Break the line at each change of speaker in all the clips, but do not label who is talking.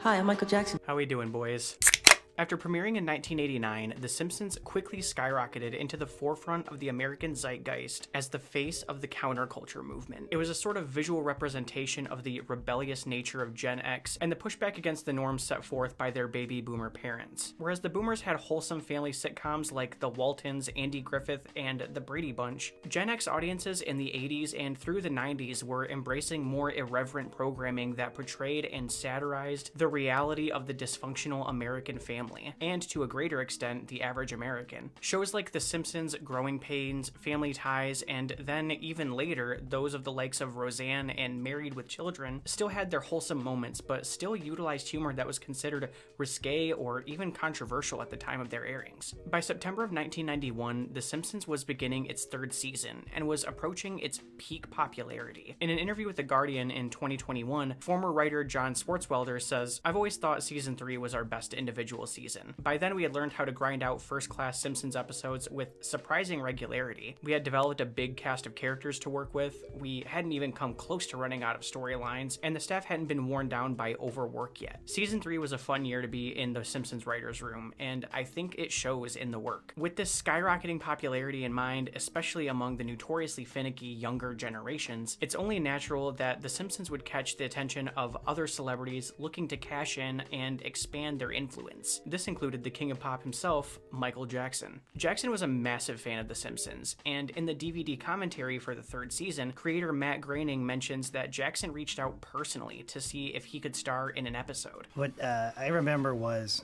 Hi, I'm Michael Jackson.
How we doing, boys? After premiering in 1989, The Simpsons quickly skyrocketed into the forefront of the American zeitgeist as the face of the counterculture movement. It was a sort of visual representation of the rebellious nature of Gen X and the pushback against the norms set forth by their baby boomer parents. Whereas the boomers had wholesome family sitcoms like The Waltons, Andy Griffith, and The Brady Bunch, Gen X audiences in the 80s and through the 90s were embracing more irreverent programming that portrayed and satirized the reality of the dysfunctional American family, and to a greater extent, the average American. Shows like The Simpsons, Growing Pains, Family Ties, and then even later, those of the likes of Roseanne and Married with Children still had their wholesome moments, but still utilized humor that was considered risque or even controversial at the time of their airings. By September of 1991, The Simpsons was beginning its third season and was approaching its peak popularity. In an interview with The Guardian in 2021, former writer John Swartzwelder says, "I've always thought season 3 was our best individual season. By then we had learned how to grind out first-class Simpsons episodes with surprising regularity. We had developed a big cast of characters to work with, we hadn't even come close to running out of storylines, and the staff hadn't been worn down by overwork yet. Season 3 was a fun year to be in the Simpsons writers' room, and I think it shows in the work." With this skyrocketing popularity in mind, especially among the notoriously finicky younger generations, it's only natural that The Simpsons would catch the attention of other celebrities looking to cash in and expand their influence. This included the king of pop himself, Michael Jackson. Jackson was a massive fan of The Simpsons, and in the DVD commentary for the third season, creator Matt Groening mentions that Jackson reached out personally to see if he could star in an episode.
What I remember was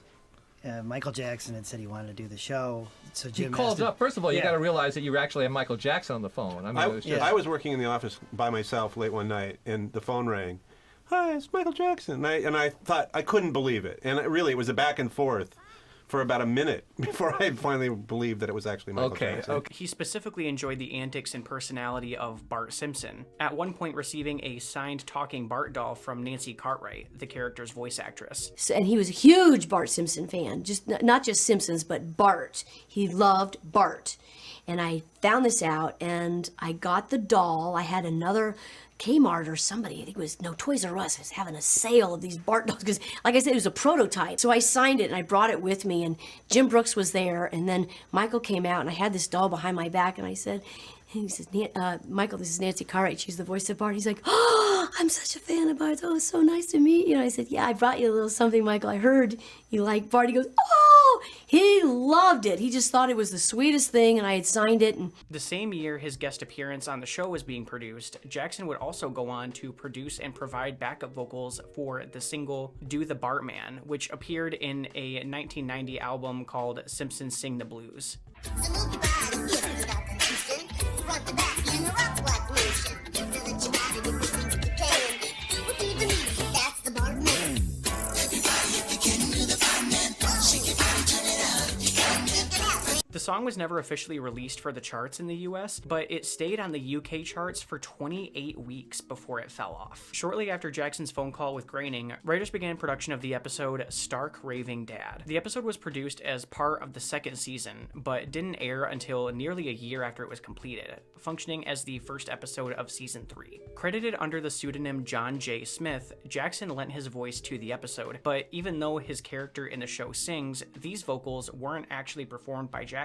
Michael Jackson had said he wanted to do the show, so Jim
he called up. First of all, you
Yeah.
got to realize that you actually have Michael Jackson on the phone. I mean, it was just...
I was working in the office by myself late one night, and the phone rang. "Hi, it's Michael Jackson." And I thought, I couldn't believe it. And it was a back and forth for about a minute before I finally believed that it was actually Michael Jackson.
Okay.
He specifically enjoyed the antics and personality of Bart Simpson, at one point receiving a signed talking Bart doll from Nancy Cartwright, the character's voice actress.
And he was a huge Bart Simpson fan, just not just Simpsons, but Bart. He loved Bart. And I found this out, and I got the doll. I had another Kmart or somebody, I think it was, no, Toys R Us, was having a sale of these Bart dolls, because, like I said, it was a prototype. So I signed it, and I brought it with me, and Jim Brooks was there, and then Michael came out, and I had this doll behind my back, and I said, he says, "Michael, this is Nancy Cartwright. She's the voice of Bart." He's like, "Oh, I'm such a fan of Bart. Oh, it's so nice to meet you." And I said, "Yeah, I brought you a little something, Michael. I heard you like Bart." He goes, "Oh!" He loved it. He just thought it was the sweetest thing, and I had signed it. And
The same year his guest appearance on the show was being produced, Jackson would also go on to produce and provide backup vocals for the single "Do the Bartman," which appeared in a 1990 album called Simpsons Sing the Blues.
Front to back in a rock-like motion. Feel that you got it if you think you can. Repeat the music, that's the Bartman. Everybody, if you can do the Bartman, shake your body, turn it out if you can. Take it out.
The song was never officially released for the charts in the US, but it stayed on the UK charts for 28 weeks before it fell off. Shortly after Jackson's phone call with Groening, writers began production of the episode Stark Raving Dad. The episode was produced as part of the second season, but didn't air until nearly a year after it was completed, functioning as the first episode of season 3. Credited under the pseudonym John J. Smith, Jackson lent his voice to the episode, but even though his character in the show sings, these vocals weren't actually performed by Jackson.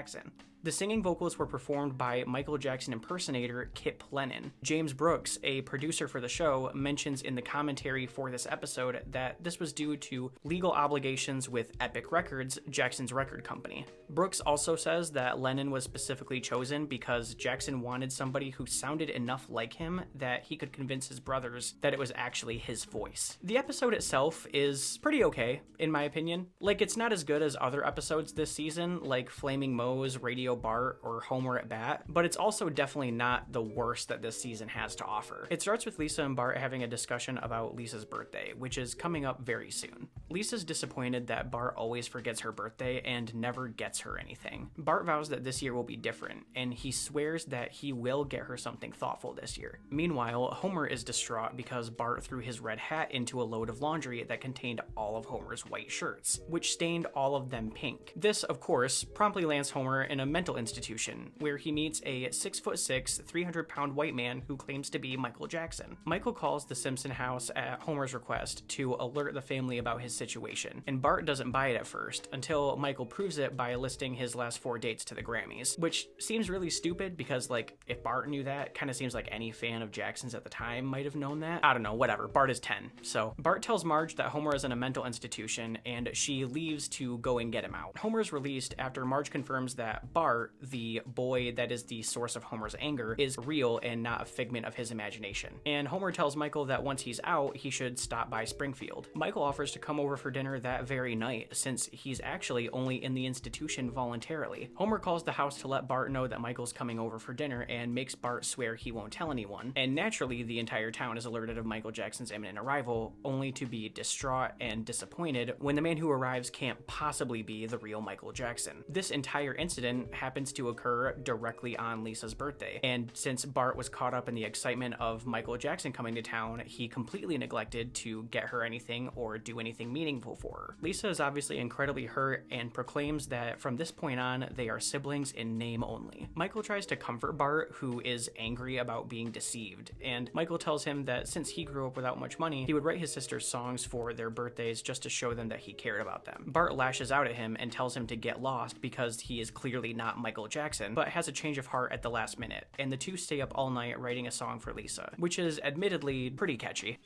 The singing vocals were performed by Michael Jackson impersonator Kip Lennon. James Brooks, a producer for the show, mentions in the commentary for this episode that this was due to legal obligations with Epic Records, Jackson's record company. Brooks also says that Lennon was specifically chosen because Jackson wanted somebody who sounded enough like him that he could convince his brothers that it was actually his voice. The episode itself is pretty okay, in my opinion. Like, it's not as good as other episodes this season, like Flaming Moe's Radio Bart or Homer at Bat, but it's also definitely not the worst that this season has to offer. It starts with Lisa and Bart having a discussion about Lisa's birthday, which is coming up very soon. Lisa's disappointed that Bart always forgets her birthday and never gets her anything. Bart vows that this year will be different, and he swears that he will get her something thoughtful this year. Meanwhile, Homer is distraught because Bart threw his red hat into a load of laundry that contained all of Homer's white shirts, which stained all of them pink. This, of course, promptly lands Homer in a mental mental institution, where he meets a 6'6", 300-pound white man who claims to be Michael Jackson. Michael calls the Simpson house at Homer's request to alert the family about his situation, and Bart doesn't buy it at first, until Michael proves it by listing his last 4 dates to the Grammys, which seems really stupid because, like, if Bart knew that, kind of seems like any fan of Jackson's at the time might have known that. I don't know, whatever. Bart is 10. So Bart tells Marge that Homer is in a mental institution, and she leaves to go and get him out. Homer is released after Marge confirms that Bart, the boy that is the source of Homer's anger, is real and not a figment of his imagination. And Homer tells Michael that once he's out, he should stop by Springfield. Michael offers to come over for dinner that very night, since he's actually only in the institution voluntarily. Homer calls the house to let Bart know that Michael's coming over for dinner and makes Bart swear he won't tell anyone. And naturally, the entire town is alerted of Michael Jackson's imminent arrival, only to be distraught and disappointed when the man who arrives can't possibly be the real Michael Jackson. This entire incident happens to occur directly on Lisa's birthday, and since Bart was caught up in the excitement of Michael Jackson coming to town, he completely neglected to get her anything or do anything meaningful for her. Lisa is obviously incredibly hurt and proclaims that from this point on, they are siblings in name only. Michael tries to comfort Bart, who is angry about being deceived, and Michael tells him that since he grew up without much money, he would write his sisters songs for their birthdays just to show them that he cared about them. Bart lashes out at him and tells him to get lost because he is clearly not Michael Jackson, but has a change of heart at the last minute, and the two stay up all night writing a song for Lisa, which is admittedly pretty catchy.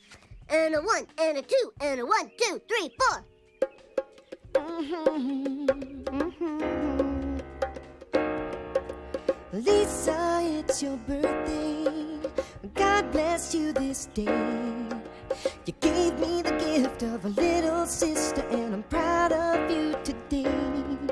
And a 1, and a 2, and a 1, 2, 3, 4.
Lisa, it's your birthday. God bless you this day. You gave me the gift of a little sister, and I'm proud of you today.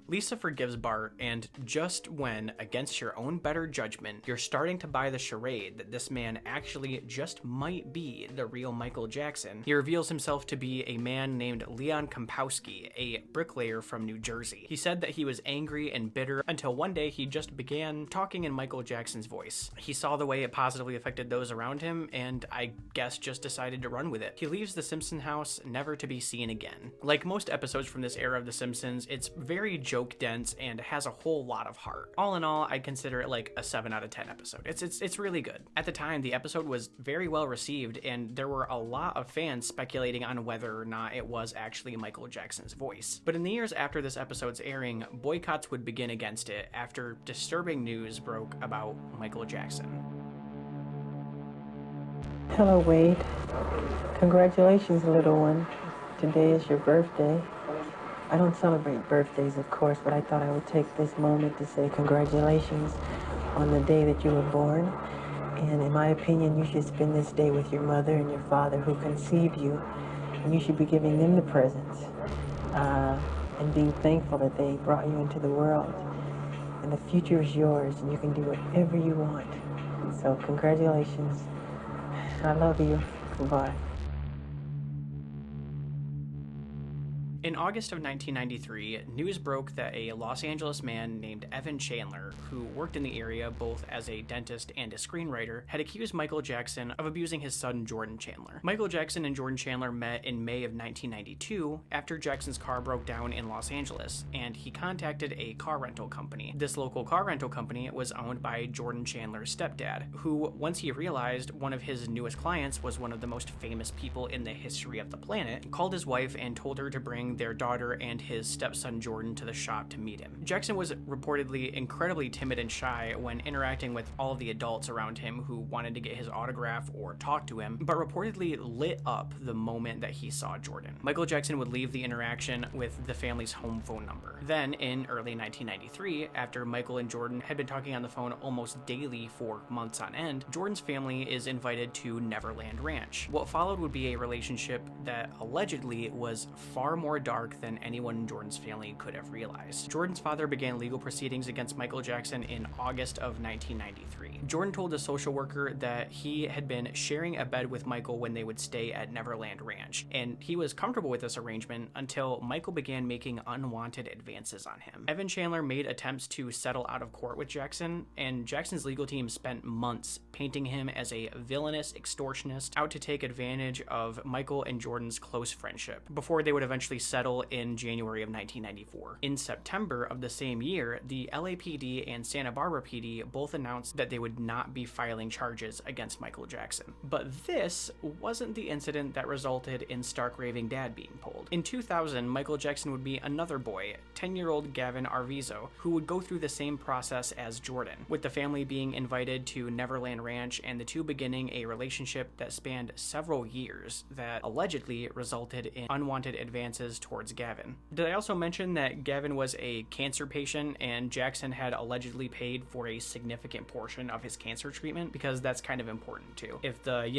Lisa forgives Bart, and just when, against your own better judgment, you're starting to buy the charade that this man actually just might be the real Michael Jackson, he reveals himself to be a man named Leon Kompowski, a bricklayer from New Jersey. He said that he was angry and bitter until one day he just began talking in Michael Jackson's voice. He saw the way it positively affected those around him, and I guess just decided to run with it. He leaves the Simpson house, never to be seen again. Like most episodes from this era of The Simpsons, it's very joke dense and has a whole lot of heart. All in all, I consider it like a 7 out of 10 episode. It's really good. At the time, the episode was very well received, and there were a lot of fans speculating on whether or not it was actually Michael Jackson's voice. But in the years after this episode's airing, boycotts would begin against it after disturbing news broke about Michael Jackson.
Hello, Wade. Congratulations, little one. Today is your birthday. I don't celebrate birthdays, of course, but I thought I would take this moment to say congratulations on the day that you were born. And in my opinion, you should spend this day with your mother and your father who conceived you, and you should be giving them the presents and being thankful that they brought you into the world. And the future is yours, and you can do whatever you want. So congratulations. I love you. Goodbye.
In August of 1993, news broke that a Los Angeles man named Evan Chandler, who worked in the area both as a dentist and a screenwriter, had accused Michael Jackson of abusing his son Jordan Chandler. Michael Jackson and Jordan Chandler met in May of 1992 after Jackson's car broke down in Los Angeles, and he contacted a car rental company. This local car rental company was owned by Jordan Chandler's stepdad, who, once he realized one of his newest clients was one of the most famous people in the history of the planet, called his wife and told her to bring their daughter and his stepson Jordan to the shop to meet him. Jackson was reportedly incredibly timid and shy when interacting with all of the adults around him who wanted to get his autograph or talk to him, but reportedly lit up the moment that he saw Jordan. Michael Jackson would leave the interaction with the family's home phone number. Then, in early 1993, after Michael and Jordan had been talking on the phone almost daily for months on end, Jordan's family is invited to Neverland Ranch. What followed would be a relationship that allegedly was far more dark than anyone in Jordan's family could have realized. Jordan's father began legal proceedings against Michael Jackson in August of 1993. Jordan told a social worker that he had been sharing a bed with Michael when they would stay at Neverland Ranch, and he was comfortable with this arrangement until Michael began making unwanted advances on him. Evan Chandler made attempts to settle out of court with Jackson, and Jackson's legal team spent months painting him as a villainous extortionist out to take advantage of Michael and Jordan's close friendship, before they would eventually settle in January of 1994. In September of the same year, the LAPD and Santa Barbara PD both announced that they would not be filing charges against Michael Jackson. But this wasn't the incident that resulted in Stark Raving Dad being pulled. In 2000, Michael Jackson would be another boy, 10-year-old Gavin Arvizo, who would go through the same process as Jordan, with the family being invited to Neverland Ranch and the two beginning a relationship that spanned several years that allegedly resulted in unwanted advances towards Gavin. Did I also mention that Gavin was a cancer patient and Jackson had allegedly paid for a significant portion of his cancer treatment? Because that's kind of important too. If the,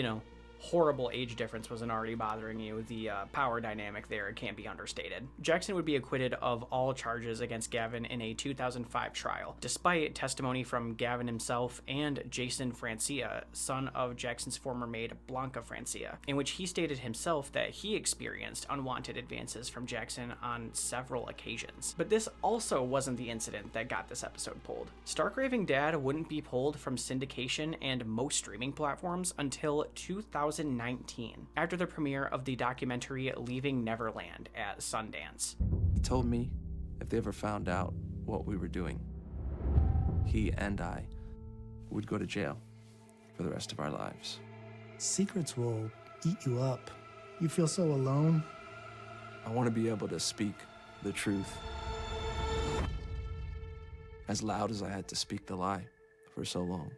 horrible age difference wasn't already bothering you, the power dynamic there can't be understated. Jackson would be acquitted of all charges against Gavin in a 2005 trial, despite testimony from Gavin himself and Jason Francia, son of Jackson's former maid Blanca Francia, in which he stated himself that he experienced unwanted advances from Jackson on several occasions. But this also wasn't the incident that got this episode pulled. Stark Raving Dad wouldn't be pulled from syndication and most streaming platforms until 2019, after the premiere of the documentary Leaving Neverland at Sundance.
He told me if they ever found out what we were doing, he and I would go to jail for the rest of our lives.
Secrets will eat you up. You feel so alone.
I want to be able to speak the truth as loud as I had to speak the lie for so long.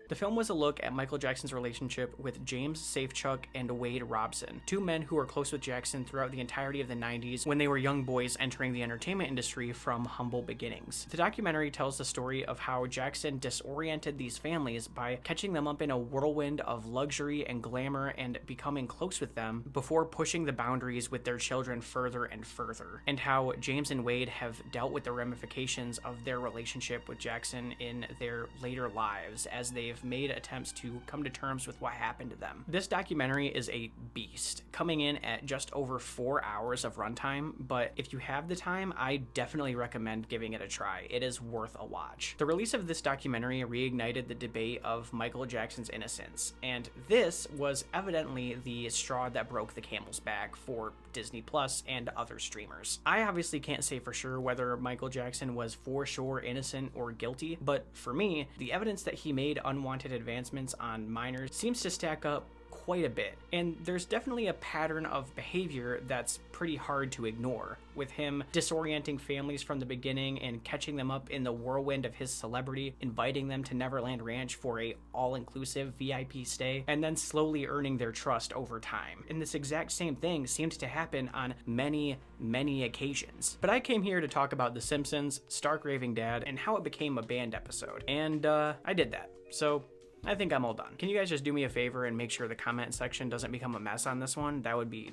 The film was a look at Michael Jackson's relationship with James Safechuck and Wade Robson, two men who were close with Jackson throughout the entirety of the 90s when they were young boys entering the entertainment industry from humble beginnings. The documentary tells the story of how Jackson disoriented these families by catching them up in a whirlwind of luxury and glamour and becoming close with them before pushing the boundaries with their children further and further, and how James and Wade have dealt with the ramifications of their relationship with Jackson in their later lives as they've made attempts to come to terms with what happened to them. This documentary is a beast, coming in at just over 4 hours of runtime, but if you have the time, I definitely recommend giving it a try. It is worth a watch. The release of this documentary reignited the debate of Michael Jackson's innocence, and this was evidently the straw that broke the camel's back for Disney Plus and other streamers. I obviously can't say for sure whether Michael Jackson was for sure innocent or guilty, but for me, the evidence that he made unwanted advancements on minors seems to stack up quite a bit, and there's definitely a pattern of behavior that's pretty hard to ignore, with him disorienting families from the beginning and catching them up in the whirlwind of his celebrity, inviting them to Neverland Ranch for a all-inclusive VIP stay, and then slowly earning their trust over time. And this exact same thing seemed to happen on many occasions. But I came here to talk about The Simpsons, Stark Raving Dad, and how it became a banned episode, and I did that. So I think I'm all done. Can you guys just do me a favor and make sure the comment section doesn't become a mess on this one? That would be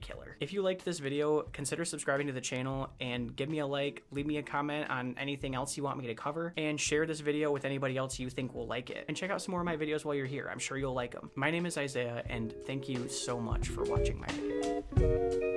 killer. If you liked this video, consider subscribing to the channel and give me a like, leave me a comment on anything else you want me to cover, and share this video with anybody else you think will like it. And check out some more of my videos while you're here. I'm sure you'll like them. My name is Isaiah, and thank you so much for watching my video.